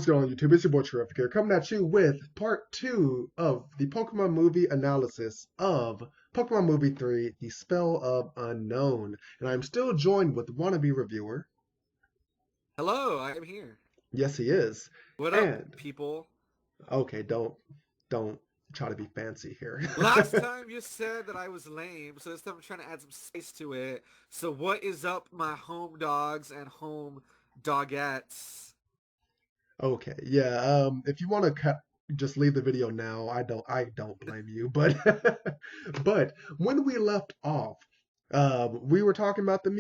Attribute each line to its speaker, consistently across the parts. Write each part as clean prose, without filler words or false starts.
Speaker 1: What's going on, YouTube? It's your boy Charific here, coming at you with part 2 of the Pokemon movie analysis of Pokemon Movie 3, The Spell of Unown. And I'm still joined with Wannabe Reviewer.
Speaker 2: Hello, I am here.
Speaker 1: Yes, he is.
Speaker 2: What up,
Speaker 1: And,
Speaker 2: people?
Speaker 1: okay, don't try to be fancy here.
Speaker 2: Last time you said that I was lame, so this time I'm trying to add some spice to it. So what is up, my home dogs and home dogettes?
Speaker 1: Okay, yeah, if you want to just leave the video now. I don't blame you. But, but when we left off, we were talking about the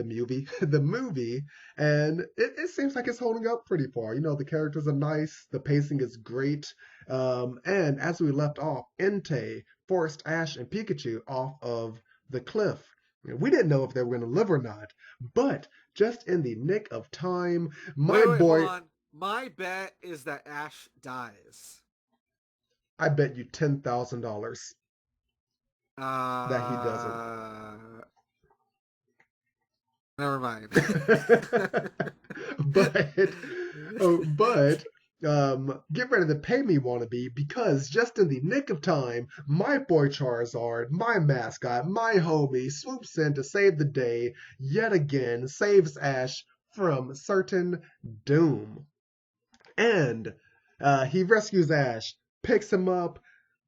Speaker 1: movie, the movie, and it seems like it's holding up pretty far. You know, the characters are nice, the pacing is great, and as we left off, Entei forced Ash and Pikachu off of the cliff. We didn't know if they were going to live or not, but just in the nick of time, my
Speaker 2: Wait, hold
Speaker 1: boy,
Speaker 2: on. My bet is that Ash dies.
Speaker 1: I bet you $10,000 that he doesn't.
Speaker 2: Uh, Never mind.
Speaker 1: but but get ready to pay me, wannabe, because just in the nick of time, my boy Charizard, my mascot, my homie, swoops in to save the day yet again, saves Ash from certain doom. And he rescues Ash, picks him up,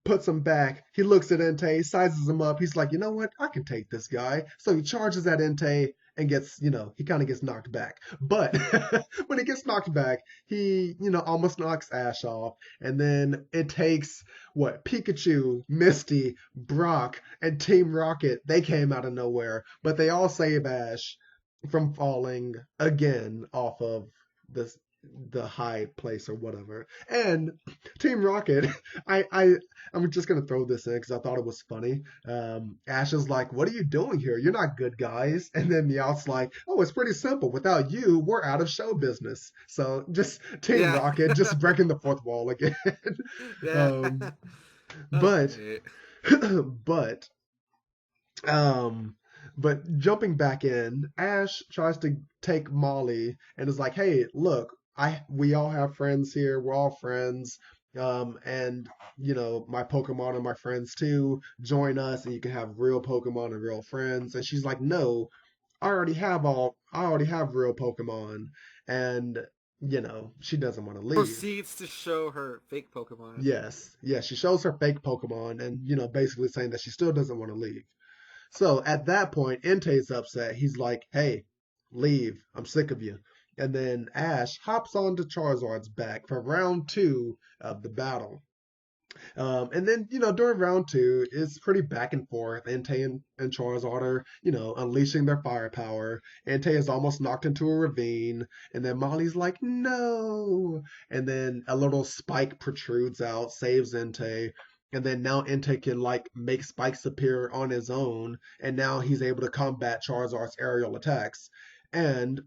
Speaker 1: puts him back. He looks at Entei, sizes him up. He's like, you know what? I can take this guy. So he charges at Entei and gets, he kind of gets knocked back. But when he gets knocked back, he, almost knocks Ash off. And then it takes, Pikachu, Misty, Brock, and Team Rocket. They came out of nowhere. But they all save Ash from falling again off of this the high place or whatever. And Team Rocket, I'm just gonna throw this in because I thought it was funny. Ash is like, "What are you doing here? You're not good guys." And then Meowth's like, "Oh, it's pretty simple. Without you, we're out of show business." So just Team
Speaker 2: Yeah.
Speaker 1: Rocket, just breaking the fourth wall again.
Speaker 2: Yeah.
Speaker 1: um,
Speaker 2: That's
Speaker 1: but
Speaker 2: great.
Speaker 1: but um, but jumping back in, Ash tries to take Molly and is like, "Hey, look, we all have friends here. We're all friends. And my Pokemon are my friends too. Join us, and you can have real Pokemon and real friends." And she's like, "No, I already have real Pokemon." And she doesn't want to leave.
Speaker 2: Proceeds to show her fake Pokemon.
Speaker 1: Yes, she shows her fake Pokemon, and basically saying that she still doesn't want to leave. So at that point, Entei's upset. He's like, "Hey, leave. I'm sick of you." And then Ash hops onto Charizard's back for round two of the battle. And then, during round two, it's pretty back and forth. Entei and Charizard are, unleashing their firepower. Entei is almost knocked into a ravine. And then Molly's like, "No." And then a little spike protrudes out, saves Entei. And then now Entei can make spikes appear on his own, and now he's able to combat Charizard's aerial attacks. And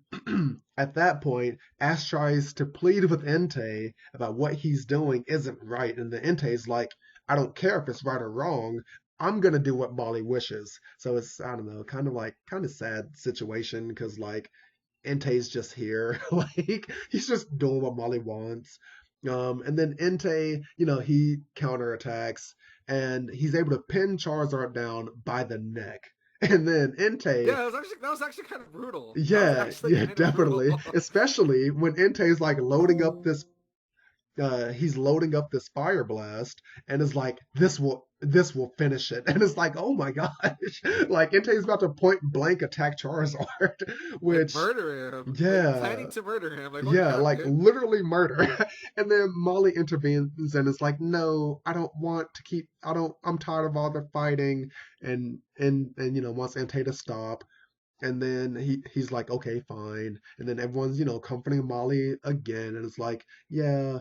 Speaker 1: at that point, Ash tries to plead with Entei about what he's doing isn't right, and the Entei's like, "I don't care if it's right or wrong. I'm gonna do what Molly wishes." So it's, I don't know, kind of sad situation because Entei's just here, he's just doing what Molly wants. And then Entei, he counterattacks and he's able to pin Charizard down by the neck. And then Entei,
Speaker 2: Yeah, that was actually kind of brutal. That was
Speaker 1: yeah,
Speaker 2: actually
Speaker 1: yeah,
Speaker 2: kind of brutal.
Speaker 1: definitely. Especially when Entei's loading up this he's loading up this fire blast and is like, this will finish it. And it's like, oh my gosh. Entei's about to point blank attack Charizard,
Speaker 2: Like
Speaker 1: which,
Speaker 2: murder him. Like
Speaker 1: yeah,
Speaker 2: planning to murder him. Like, oh
Speaker 1: yeah,
Speaker 2: god, dude.
Speaker 1: literally murder. And then Molly intervenes and is like, "No, I don't want to keep. I'm tired of all the fighting." And wants Entei to stop. And then he's like, "Okay, fine." And then everyone's comforting Molly again, and it's like, "Yeah,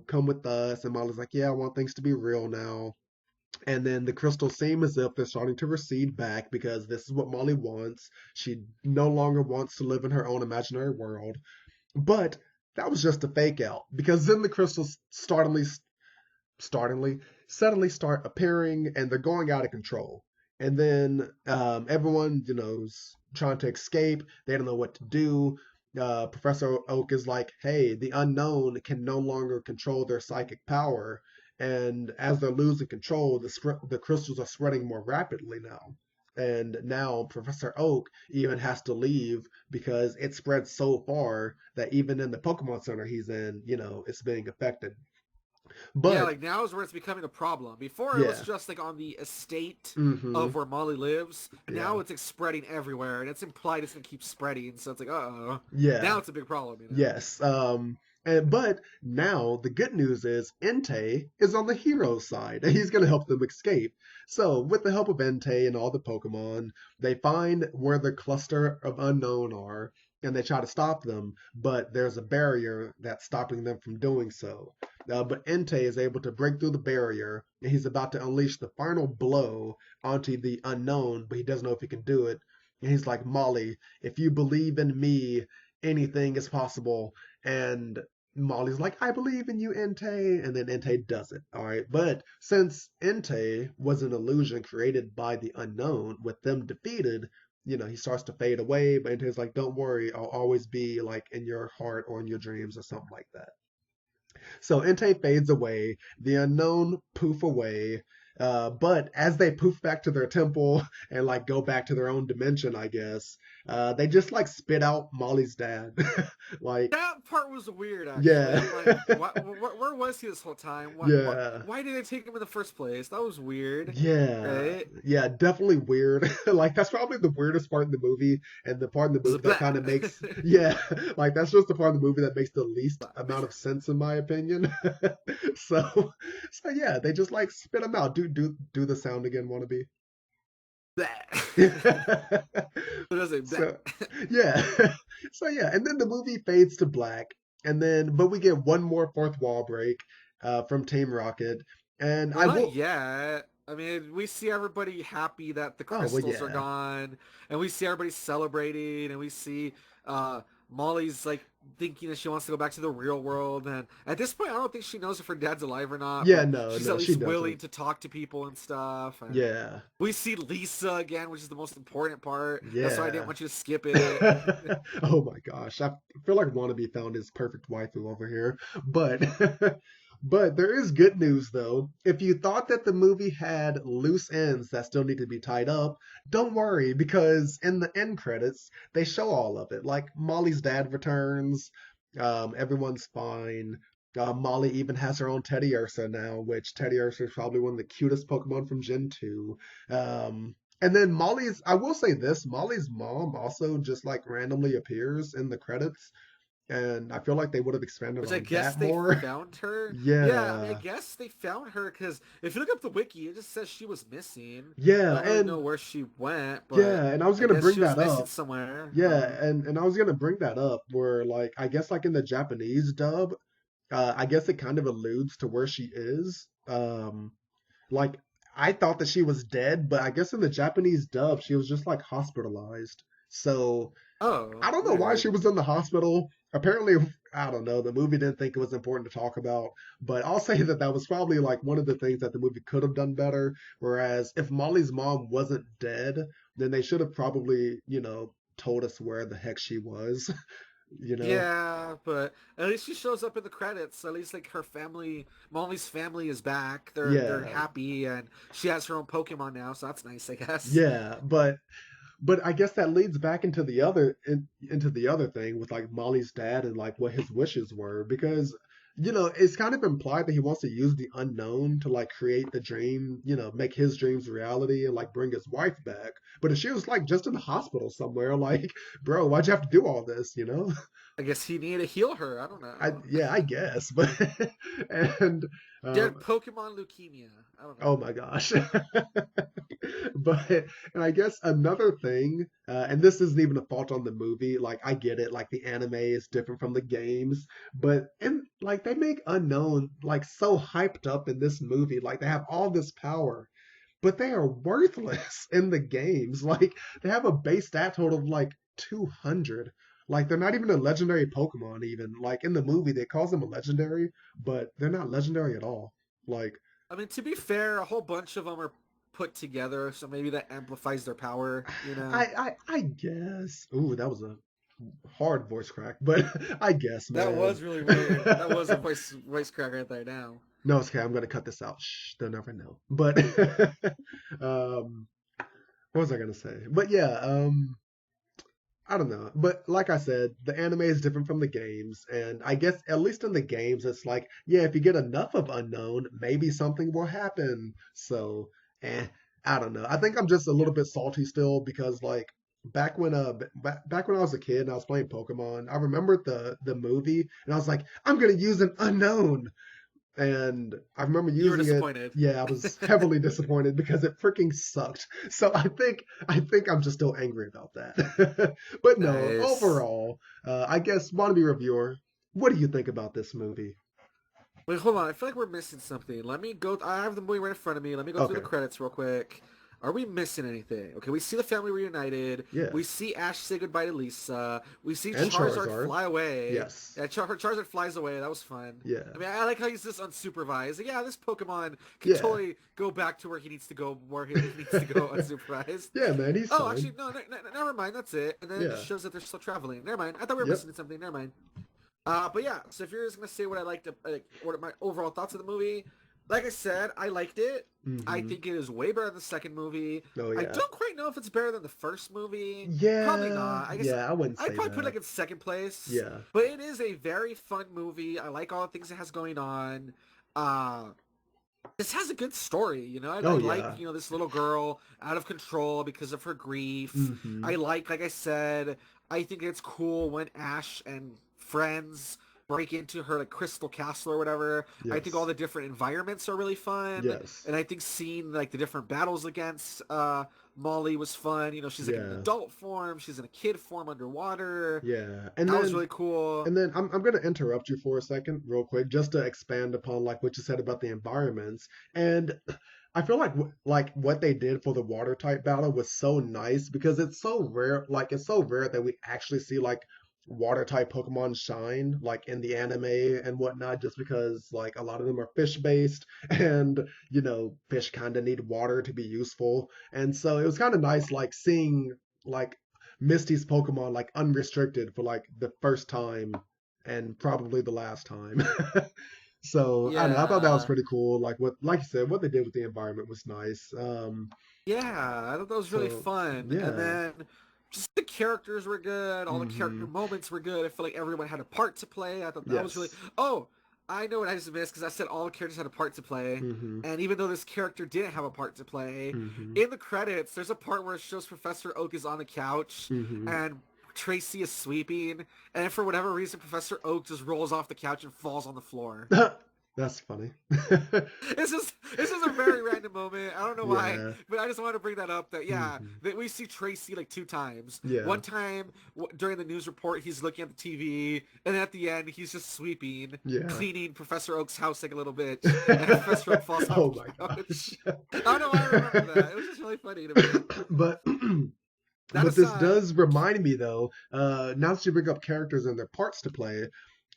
Speaker 1: come with us." And Molly's like, "Yeah, I want things to be real now." And then the crystals seem as if they're starting to recede back because this is what Molly wants. She no longer wants to live in her own imaginary world. But that was just a fake out because then the crystals startlingly, suddenly start appearing and they're going out of control. And then everyone, is trying to escape. They don't know what to do. Professor Oak is like, hey, the unknown can no longer control their psychic power. And as they're losing control, the crystals are spreading more rapidly now. And now Professor Oak even has to leave because it spread so far that even in the Pokemon Center he's in, it's being affected.
Speaker 2: Yeah,
Speaker 1: But
Speaker 2: like now is where it's becoming a problem. Before it was
Speaker 1: yeah,
Speaker 2: just like on the estate
Speaker 1: hmm
Speaker 2: of where Molly lives.
Speaker 1: yeah,
Speaker 2: Now it's like spreading everywhere, and it's implied it's gonna keep spreading. So it's like, oh, now
Speaker 1: yeah.
Speaker 2: it's a big problem, you know.
Speaker 1: Yes. But now the good news is Entei is on the hero side and he's going to help them escape. So, with the help of Entei and all the Pokemon, they find where the cluster of unknown are and they try to stop them, but there's a barrier that's stopping them from doing so. But Entei is able to break through the barrier and he's about to unleash the final blow onto the unknown, but he doesn't know if he can do it. And he's like, Molly, if you believe in me, anything is possible. And Molly's like, I believe in you, Entei. And then Entei does it. All right. But since Entei was an illusion created by the unknown, with them defeated, he starts to fade away. But Entei's like, don't worry, I'll always be like in your heart or in your dreams or something like that. So Entei fades away, the unknown poof away. But as they poof back to their temple and like go back to their own dimension, I guess, they just like spit out Molly's dad. Like,
Speaker 2: That part was weird, actually.
Speaker 1: yeah,
Speaker 2: I'm like, where was he this whole time?
Speaker 1: yeah.
Speaker 2: Why did they take him in the first place? That was weird,
Speaker 1: Yeah,
Speaker 2: right?
Speaker 1: yeah, definitely weird. Like that's probably the weirdest part in the movie, and the part in the movie that kind of makes, yeah, like that's just the part of the movie that makes the least amount of sense in my opinion. So, so yeah, they just like spit them out. Do the sound again, wannabe.
Speaker 2: What does it?
Speaker 1: So, yeah, so yeah, and then the movie fades to black, and then but we get one more fourth wall break, from Team Rocket, and
Speaker 2: Well,
Speaker 1: I
Speaker 2: not
Speaker 1: will.
Speaker 2: yet. I mean, we see everybody happy that the
Speaker 1: Oh well,
Speaker 2: crystals are
Speaker 1: yeah.
Speaker 2: gone, and we see everybody celebrating, and we see Molly's like thinking that she wants to go back to the real world. And at this point, I don't think she knows if her dad's alive or not,
Speaker 1: Yeah,
Speaker 2: but
Speaker 1: no,
Speaker 2: she's
Speaker 1: no,
Speaker 2: at
Speaker 1: she
Speaker 2: least willing
Speaker 1: doesn't.
Speaker 2: to talk to people and stuff. And
Speaker 1: Yeah,
Speaker 2: we see Lisa again, which is the most important part. That's why I didn't
Speaker 1: yeah.
Speaker 2: want you to skip it.
Speaker 1: Oh my gosh, I feel like Wannabe found his perfect waifu over here. But, but there is good news though. If you thought that the movie had loose ends that still need to be tied up, don't worry because in the end credits they show all of it. Like Molly's dad returns, everyone's fine. Molly even has her own Teddy Ursa now, which Teddy Ursa is probably one of the cutest Pokemon from Gen 2. And then I will say this, Molly's mom also just like randomly appears in the credits, and I feel like they would have expanded
Speaker 2: Which I
Speaker 1: on
Speaker 2: guess
Speaker 1: that
Speaker 2: they
Speaker 1: more.
Speaker 2: found her. Yeah, I mean, I
Speaker 1: Yeah,
Speaker 2: guess they found her because if you look up the wiki, it just says she was missing.
Speaker 1: yeah,
Speaker 2: Don't really know
Speaker 1: and
Speaker 2: where she went, but
Speaker 1: yeah, and I was
Speaker 2: I
Speaker 1: gonna
Speaker 2: guess
Speaker 1: bring
Speaker 2: she was
Speaker 1: that
Speaker 2: missing
Speaker 1: up.
Speaker 2: somewhere.
Speaker 1: Yeah, and I was gonna bring that up where like I guess like in the Japanese dub, I guess it kind of alludes to where she is. Like I thought that she was dead, but I guess in the Japanese dub she was just like hospitalized. So
Speaker 2: Oh,
Speaker 1: I don't know why she
Speaker 2: weird.
Speaker 1: was in the hospital. Apparently, I don't know. The movie didn't think it was important to talk about, but I'll say that that was probably like one of the things that the movie could have done better. Whereas if Molly's mom wasn't dead, then they should have probably, told us where the heck she was, you know?
Speaker 2: Yeah, but at least she shows up in the credits. At least like her family, Molly's family is back. They're
Speaker 1: Yeah,
Speaker 2: happy, and she has her own Pokemon now, so that's nice, I guess.
Speaker 1: yeah, but I guess that leads back into the other thing with like Molly's dad and like what his wishes were because it's kind of implied that he wants to use the unknown to like create the dream, make his dreams reality and like bring his wife back. But if she was like just in the hospital somewhere, like, bro, why'd you have to do all this?
Speaker 2: I guess he needed to heal her. I don't
Speaker 1: I
Speaker 2: know.
Speaker 1: yeah, I guess, but and
Speaker 2: She had
Speaker 1: um,
Speaker 2: Pokemon leukemia. I don't
Speaker 1: oh
Speaker 2: know.
Speaker 1: my gosh. But and I guess another thing, and this isn't even a fault on the movie. Like I get it, like the anime is different from the games, but in like they make Unknown like so hyped up in this movie. Like they have all this power, but they are worthless in the games. Like they have a base stat total of like 200. Like they're not even a legendary Pokemon. Even like in the movie, they calls them a legendary, but they're not legendary at all. Like
Speaker 2: I mean, to be fair, a whole bunch of them are put together, so maybe that amplifies their power. You know.
Speaker 1: I guess. Ooh, that was a. hard voice crack, but I guess,
Speaker 2: That
Speaker 1: man.
Speaker 2: was really weird. That was a voice crack right there now.
Speaker 1: No, it's okay. I'm gonna cut this out. Shh, they'll never know. But um, what was I gonna say? But yeah, I don't know. But like I said, the anime is different from the games, and I guess at least in the games, it's like, yeah, if you get enough of unknown, maybe something will happen. So, I don't know. I think I'm just a little bit salty still because like back when I was a kid and I was playing Pokemon, I remembered the movie and I was like, I'm gonna use an unknown. And I remember
Speaker 2: You were
Speaker 1: using it.
Speaker 2: disappointed.
Speaker 1: Yeah, I was heavily disappointed because it freaking sucked. So I think I'm just still angry about that. But no,
Speaker 2: Nice.
Speaker 1: overall, I guess Wannabe Reviewer, what do you think about this movie?
Speaker 2: Wait, hold on. I feel like we're missing something. Let me go. I have the movie right in front of me. Let me go through the
Speaker 1: Okay,
Speaker 2: credits real quick. Are we missing anything? Okay, we see the family reunited.
Speaker 1: yeah,
Speaker 2: We see Ash say goodbye to Lisa. We see
Speaker 1: and
Speaker 2: Charizard
Speaker 1: Charizard,
Speaker 2: fly away.
Speaker 1: yes,
Speaker 2: Yeah, Charizard flies away. That was fun.
Speaker 1: yeah,
Speaker 2: I mean, I like how he's just unsupervised. Yeah, this Pokemon can
Speaker 1: yeah,
Speaker 2: totally go back to where he needs to go, where he needs to go unsupervised.
Speaker 1: yeah, man, he's
Speaker 2: Oh,
Speaker 1: fine.
Speaker 2: actually, no, never mind. That's it. And then it just
Speaker 1: Yeah,
Speaker 2: shows that they're still traveling. Never mind. I thought we were
Speaker 1: yep,
Speaker 2: missing something. Never mind. But yeah, so if you're just gonna say what I liked, like what my overall thoughts of the movie, like I said, I liked it. I
Speaker 1: mm-hmm.
Speaker 2: think it is way better than the second movie.
Speaker 1: Oh
Speaker 2: I
Speaker 1: yeah,
Speaker 2: don't quite know if it's better than the first movie. Probably
Speaker 1: yeah,
Speaker 2: not. I guess
Speaker 1: yeah. I wouldn't
Speaker 2: I'd
Speaker 1: say
Speaker 2: probably put it
Speaker 1: that.
Speaker 2: like in second place.
Speaker 1: Yeah.
Speaker 2: But it is a very fun movie. I like all the things it has going on. Uh, this has a good story, you know. I
Speaker 1: Oh
Speaker 2: like,
Speaker 1: yeah.
Speaker 2: this little girl out of control because of her grief.
Speaker 1: Mm-hmm.
Speaker 2: Like I said, I think it's cool when Ash and friends break into her like crystal castle or whatever. I think all
Speaker 1: Yes.
Speaker 2: the different environments are really fun,
Speaker 1: Yes.
Speaker 2: and I think seeing like the different battles against Molly was fun. She's like in an
Speaker 1: Yeah.
Speaker 2: adult form, she's in a kid form underwater.
Speaker 1: Yeah. And
Speaker 2: That was
Speaker 1: then
Speaker 2: really cool.
Speaker 1: and then I'm gonna interrupt you for a second, real quick, just to expand upon like what you said about the environments. And I feel like like what they did for the water type battle was so nice because it's so rare. Like it's so rare that we actually see like water type Pokemon shine like in the anime and whatnot. Just because like a lot of them are fish based, and fish kind of need water to be useful. And so it was kind of nice like seeing like Misty's Pokemon like unrestricted for like the first time and probably the last time. So I don't know. I thought that was
Speaker 2: Yeah.
Speaker 1: pretty cool. Like you said, what they did with the environment was nice.
Speaker 2: Yeah, I thought that was really
Speaker 1: So
Speaker 2: fun. And
Speaker 1: yeah.
Speaker 2: then just the characters were good. All the character
Speaker 1: Hmm.
Speaker 2: moments were good. I feel like everyone had a part to play. I thought that was really.
Speaker 1: Yes.
Speaker 2: Oh, I know what I just missed because I said all the characters had a part to play.
Speaker 1: Hmm.
Speaker 2: And even though this character didn't have a part to play,
Speaker 1: Hmm.
Speaker 2: in the credits, there's a part where it shows Professor Oak is on the couch
Speaker 1: Hmm.
Speaker 2: and Tracy is sweeping. And for whatever reason, Professor Oak just rolls off the couch and falls on the floor.
Speaker 1: That's funny.
Speaker 2: It's just a very random moment. I don't know why,
Speaker 1: Yeah.
Speaker 2: but I just wanted to bring that up. That yeah,
Speaker 1: Hmm.
Speaker 2: that we see Tracy like two times.
Speaker 1: Yeah.
Speaker 2: One time during the news report, he's looking at the TV, and then at the end, he's just sweeping,
Speaker 1: Yeah.
Speaker 2: cleaning Professor Oak's house like a little bitch, and Professor Oak falls off
Speaker 1: Oh
Speaker 2: the
Speaker 1: my gosh.
Speaker 2: couch. I don't know why I remember that. It was just really funny to me.
Speaker 1: But
Speaker 2: That
Speaker 1: but this
Speaker 2: aside,
Speaker 1: does remind me though, now that you bring up characters and their parts to play,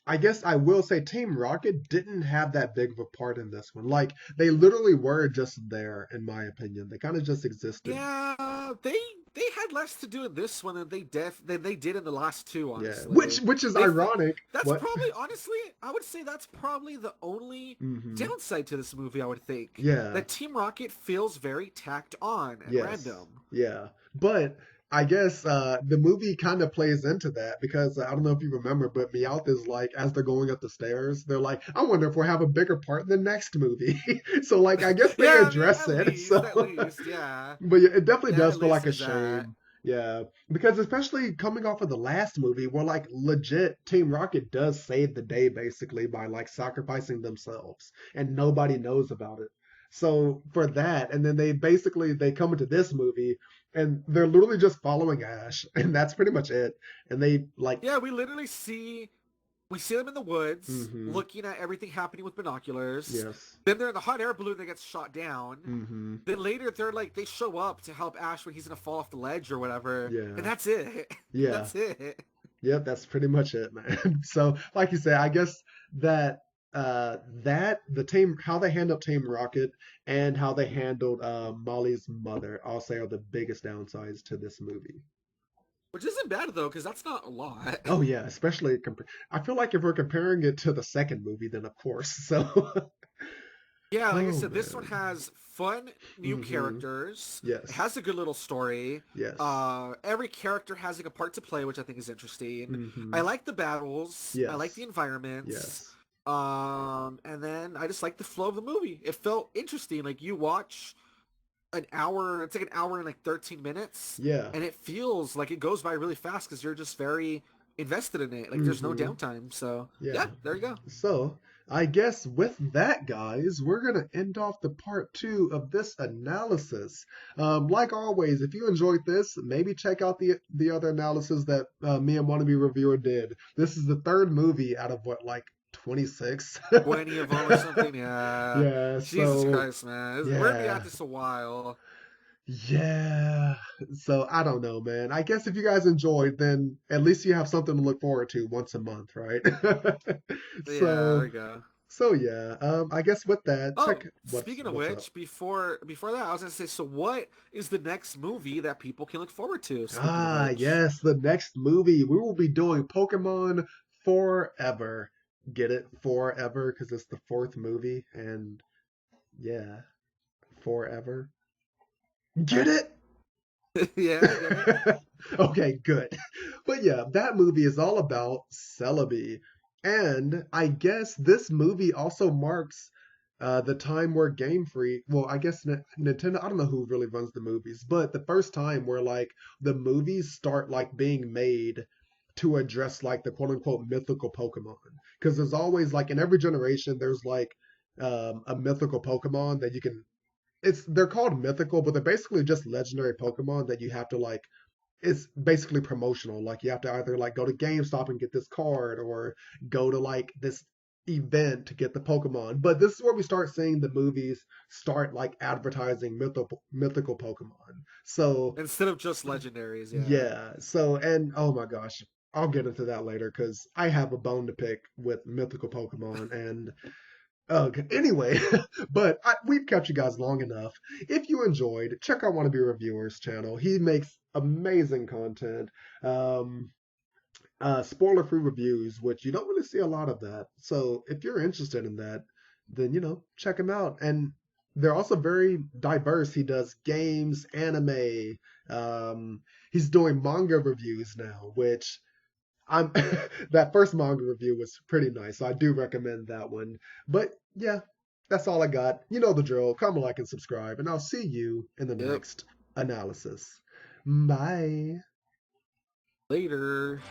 Speaker 1: I guess I will say Team Rocket didn't have that big of a part in this one. Like they literally were just there, in my opinion. They kind of just existed.
Speaker 2: yeah, they had less to do in this one than they did in the last two.
Speaker 1: Yeah, which
Speaker 2: Honestly,
Speaker 1: which is
Speaker 2: they
Speaker 1: ironic.
Speaker 2: that's
Speaker 1: What?
Speaker 2: probably honestly I would say that's probably the only
Speaker 1: Hmm.
Speaker 2: downside to this movie. I would think
Speaker 1: Yeah.
Speaker 2: that Team Rocket feels very tacked on and
Speaker 1: Yes.
Speaker 2: random.
Speaker 1: Yeah. But I guess the movie kind of plays into that because I don't know if you remember, but Meowth is like, as they're going up the stairs, they're like, I wonder if we'll have a bigger part in the next movie. So, like, I guess they
Speaker 2: Yeah, I mean
Speaker 1: address it.
Speaker 2: at
Speaker 1: So,
Speaker 2: least, yeah,
Speaker 1: but yeah, it definitely
Speaker 2: yeah,
Speaker 1: does
Speaker 2: at
Speaker 1: feel
Speaker 2: least
Speaker 1: like a
Speaker 2: there's that.
Speaker 1: shame. Yeah. Because especially coming off of the last movie, where like legit Team Rocket does save the day basically by like sacrificing themselves and nobody knows about it. So for that, and then they come into this movie and they're literally just following Ash, and that's pretty much it. And they like,
Speaker 2: Yeah, we literally see them in the woods
Speaker 1: mm-hmm,
Speaker 2: looking at everything happening with binoculars.
Speaker 1: yes,
Speaker 2: Then they're in the hot air balloon that gets shot down.
Speaker 1: mm-hmm,
Speaker 2: Then later they show up to help Ash when he's gonna fall off the ledge or whatever, and
Speaker 1: yeah,
Speaker 2: that's it.
Speaker 1: yeah,
Speaker 2: That's it.
Speaker 1: yep, that's pretty much it, man. So, like you say, I guess that the team how they handled Team Rocket and how they handled Molly's mother, I'll say are the biggest downsides to this movie.
Speaker 2: Which isn't bad though, because that's not a lot.
Speaker 1: Oh yeah, especially I feel like if we're comparing it to the second movie, then of course. So,
Speaker 2: Yeah, like I
Speaker 1: oh
Speaker 2: said, this one
Speaker 1: man.
Speaker 2: has fun new
Speaker 1: Mm-hmm.
Speaker 2: characters. It
Speaker 1: Yes.
Speaker 2: has a good little story.
Speaker 1: Yes.
Speaker 2: Every character has like a part to play, which I think is interesting. I
Speaker 1: Mm-hmm.
Speaker 2: like the battles. I like the
Speaker 1: Yes.
Speaker 2: environments.
Speaker 1: Yes.
Speaker 2: And then I just like the flow of the movie. It felt interesting. Like you watch an hour, it's like an hour and like 13 minutes,
Speaker 1: Yeah.
Speaker 2: and it feels like it goes by really fast because you're just very invested in it. Like there's no
Speaker 1: Mm-hmm.
Speaker 2: downtime. So
Speaker 1: Yeah.
Speaker 2: yeah, there you go.
Speaker 1: So, I guess with that, guys, we're going to end off the part two of this analysis. Like always, if you enjoyed this, maybe check out the other analysis that me and Wannabe Reviewer did. This is the third movie out of what, like 26?
Speaker 2: 20 of them or something. Yeah.
Speaker 1: Yeah,
Speaker 2: Jesus
Speaker 1: so,
Speaker 2: Christ, man. We're gonna be at
Speaker 1: yeah.
Speaker 2: this a while.
Speaker 1: Yeah. So I don't know, man. I guess if you guys enjoyed, then at least you have something to look forward to once a month, right?
Speaker 2: Yeah, there
Speaker 1: So
Speaker 2: you go.
Speaker 1: so yeah. I guess with that, check
Speaker 2: Oh, speaking of
Speaker 1: what's up.
Speaker 2: which, before that, I was gonna say, so what is the next movie that people can look forward to? Speaking of
Speaker 1: Ah,
Speaker 2: which,
Speaker 1: yes, the next movie we will be doing Pokemon Forever. Get it? Forever because it's the fourth movie and yeah, Forever. Get it?
Speaker 2: yeah, I get it.
Speaker 1: Okay, good. But yeah, that movie is all about Celebi. And I guess this movie also marks the time where Game Freak, well, I guess Nintendo, I don't know who really runs the movies, but the first time where like the movies start like being made to address like the quote unquote mythical Pokemon. Because there's always like in every generation, there's like a mythical Pokemon that you can they're called mythical, but they're basically just legendary Pokemon that you have to like it's basically promotional. Like you have to either like go to GameStop and get this card or go to like this event to get the Pokemon. But this is where we start seeing the movies start like advertising mythical Pokemon. So
Speaker 2: Instead of just legendaries, yeah.
Speaker 1: yeah. So and oh my gosh, I'll get into that later because I have a bone to pick with mythical Pokemon and okay. Anyway, but we've kept you guys long enough. If you enjoyed, check out Wannabe Reviewer's channel. He makes amazing content, um, spoiler-free reviews, which you don't really see a lot of that. So if you're interested in that, then check him out. And they're also very diverse. He does games, anime. He's doing manga reviews now, which I'm that first manga review was pretty nice, so I do recommend that one. But yeah, that's all I got. You know the drill. Comment, like, and subscribe, and I'll see you in the
Speaker 2: Yep.
Speaker 1: next analysis. Bye.
Speaker 2: Later.